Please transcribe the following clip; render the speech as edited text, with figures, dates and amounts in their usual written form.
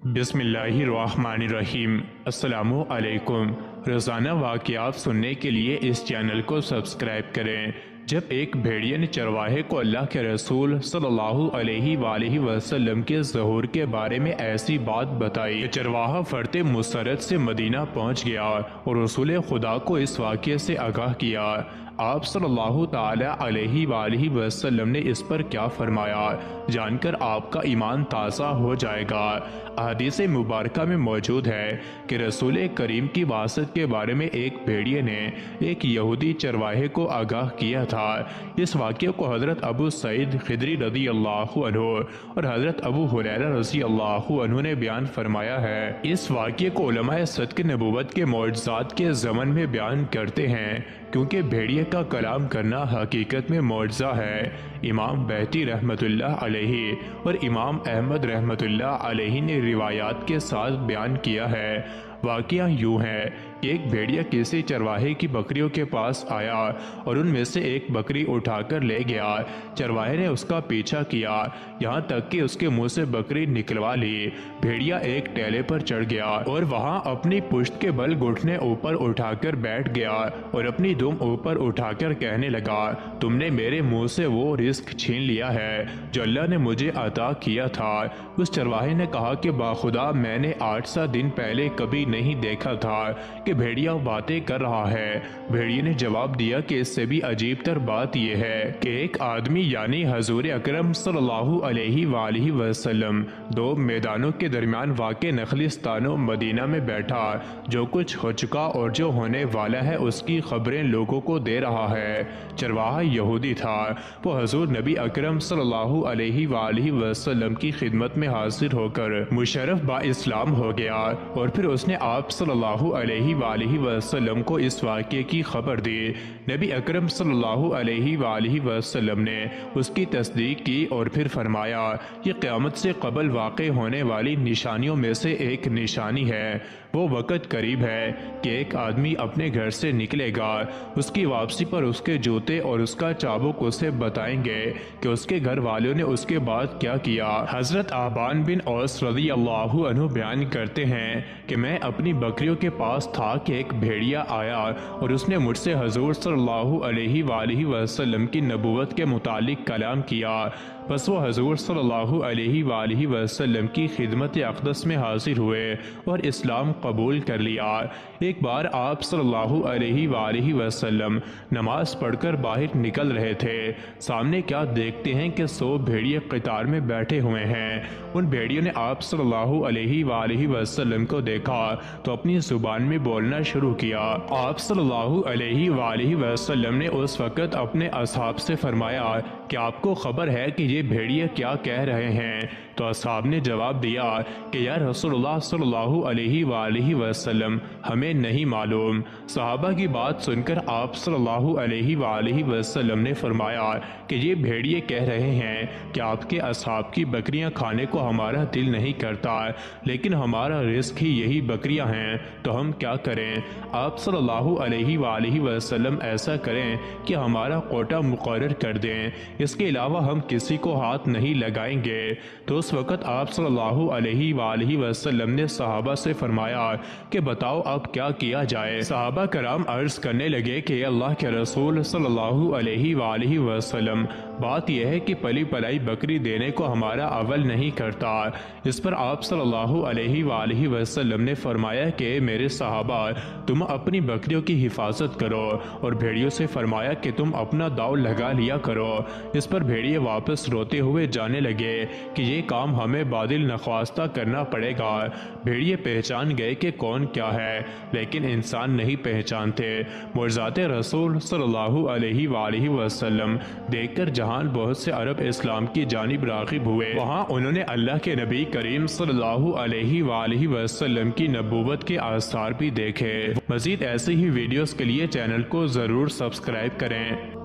بسم اللہ الرحمن الرحیم۔ السلام علیکم۔ روزانہ واقعات سننے کے لیے اس چینل کو سبسکرائب کریں۔ جب ایک بھیڑیے نے چرواہے کو اللہ کے رسول صلی اللہ علیہ وآلہ وسلم کے ظہور کے بارے میں ایسی بات بتائی کہ چرواہا فرط مسرت سے مدینہ پہنچ گیا اور رسول خدا کو اس واقعے سے آگاہ کیا۔ آپ صلی اللہ تعالی علیہ وآلہ وسلم نے اس پر کیا فرمایا جان کر آپ کا ایمان تازہ ہو جائے گا۔ احادیث مبارکہ میں موجود ہے کہ رسول کریم کی واسط کے بارے میں ایک بھیڑیے نے ایک یہودی چرواہے کو آگاہ کیا تھا۔ اس واقعے کو حضرت ابو سعید خدری رضی اللہ عنہ اور حضرت ابو ہریرہ رضی اللہ عنہ نے بیان فرمایا ہے۔ اس واقعے کو علماء صدق نبوت کے معجزات کے ضمن میں بیان کرتے ہیں، کیونکہ بھیڑیے کا کلام کرنا حقیقت میں معجزہ ہے۔ امام بہتی رحمت اللہ علیہ اور امام احمد رحمت اللہ علیہ نے روایات کے ساتھ بیان کیا ہے۔ واقعہ یوں ہے کہ ایک بھیڑیا کسی چرواہے کی بکریوں کے پاس آیا اور ان میں سے ایک بکری اٹھا کر لے گیا۔ چرواہے نے اس کا پیچھا کیا یہاں تک کہ اس کے منہ سے بکری نکلوا لی۔ بھیڑیا ایک ٹیلے پر چڑھ گیا اور وہاں اپنی پشت کے بل گھٹنے اوپر اٹھا کر بیٹھ گیا اور اپنی دم اوپر اٹھا کر کہنے لگا، تم نے میرے منہ سے وہ رزق چھین لیا ہے جو اللہ نے مجھے عطا کیا تھا۔ اس چرواہے نے کہا کہ باخدا میں نے 800 دن پہلے کبھی نہیں دیکھا تھا کہ بھیڑیا باتیں کر رہا ہے۔ بھیڑیے نے جواب دیا کہ اس سے بھی عجیب تر بات یہ ہے کہ ایک آدمی یعنی حضور اکرم صلی اللہ علیہ وآلہ وسلم دو میدانوں کے درمیان واقع نخلستان و مدینہ میں بیٹھا، جو کچھ ہو چکا اور جو ہونے والا ہے اس کی خبریں لوگوں کو دے رہا ہے۔ چرواہا یہودی تھا، وہ حضور نبی اکرم صلی اللہ علیہ وآلہ وسلم کی خدمت میں حاضر ہو کر مشرف با اسلام ہو گیا اور پھر اس نے آپ صلی اللہ علیہ وآلہ وسلم کو اس واقعے کی خبر دی۔ نبی اکرم صلی اللہ علیہ وآلہ وسلم نے اس کی تصدیق کی اور پھر فرمایا، یہ قیامت سے قبل واقع ہونے والی نشانیوں میں سے ایک نشانی ہے۔ وہ وقت قریب ہے کہ ایک آدمی اپنے گھر سے نکلے گا، اس کی واپسی پر اس کے جوتے اور اس کا چابک اسے بتائیں گے کہ اس کے گھر والوں نے اس کے بعد کیا کیا۔ حضرت آبان بن اوس رضی اللہ عنہ بیان کرتے ہیں کہ میں اپنی بکریوں کے پاس تھا کہ ایک بھیڑیا آیا اور اس نے مجھ سے حضور صلی اللہ علیہ وآلہ وسلم کی نبوت کے متعلق کلام کیا۔ بس وہ حضور صلی اللہ علیہ وآلہ وسلم کی خدمت اقدس میں حاضر ہوئے اور اسلام قبول کر لیا۔ ایک بار آپ صلی اللہ علیہ وآلہ وسلم نماز پڑھ کر باہر نکل رہے تھے، سامنے کیا دیکھتے ہیں کہ 100 بھیڑیے قطار میں بیٹھے ہوئے ہیں۔ ان بھیڑیوں نے آپ صلی اللہ علیہ وآلہ وسلم کو دیکھا تو اپنی زبان میں بولنا شروع کیا۔ آپ صلی اللہ علیہ وآلہ وسلم نے اس وقت اپنے اصحاب سے فرمایا کہ آپ کو خبر ہے کہ یہ بھیڑیے کیا کہہ رہے ہیں؟ تو اصحاب نے جواب دیا کہ یا رسول اللہ صلی اللہ علیہ وآلہ وسلم ہمیں نہیں معلوم۔ صحابہ کی بات سن کر آپ صلی اللہ علیہ وآلہ وسلم نے فرمایا کہ یہ بھیڑیے کہہ رہے ہیں کہ آپ کے اصحاب کی بکریاں کھانے کو ہمارا دل نہیں کرتا، لیکن ہمارا رزق ہی یہی بکریاں ہیں، تو ہم کیا کریں؟ آپ صلی اللہ علیہ وآلہ وسلم ایسا کریں کہ ہمارا کوٹہ مقرر کر دیں، اس کے علاوہ ہم کسی کو ہاتھ نہیں لگائیں گے۔ تو اس وقت آپ صلی اللہ علیہ وآلہ وسلم نے صحابہ سے فرمایا کہ بتاؤ اب کیا کیا جائے؟ صحابہ کرام عرض کرنے لگے کہ اللہ کے رسول صلی اللہ علیہ وآلہ وسلم بات یہ ہے کہ پلی پلائی بکری دینے کو ہمارا اول نہیں کرتا۔ اس پر آپ صلی اللہ علیہ وآلہ وسلم نے فرمایا کہ میرے صحابہ تم اپنی بکریوں کی حفاظت کرو، اور بھیڑیوں سے فرمایا کہ تم اپنا داؤ لگا لیا کرو۔ اس پر بھیڑیے واپس روتے ہوئے جانے لگے کہ یہ کام ہمیں بادل نخواستہ کرنا پڑے گا۔ بھیڑیے پہچان گئے کہ کون کیا ہے، لیکن انسان نہیں پہچانتے۔ معجزات رسول صلی اللہ علیہ وآلہ وسلم دیکھ کر جہان بہت سے عرب اسلام کی جانب راغب ہوئے۔ وہاں انہوں نے اللہ کے نبی کریم صلی اللہ علیہ وآلہ وسلم کی نبوت کے آثار بھی دیکھے۔ مزید ایسی ہی ویڈیوز کے لیے چینل کو ضرور سبسکرائب کریں۔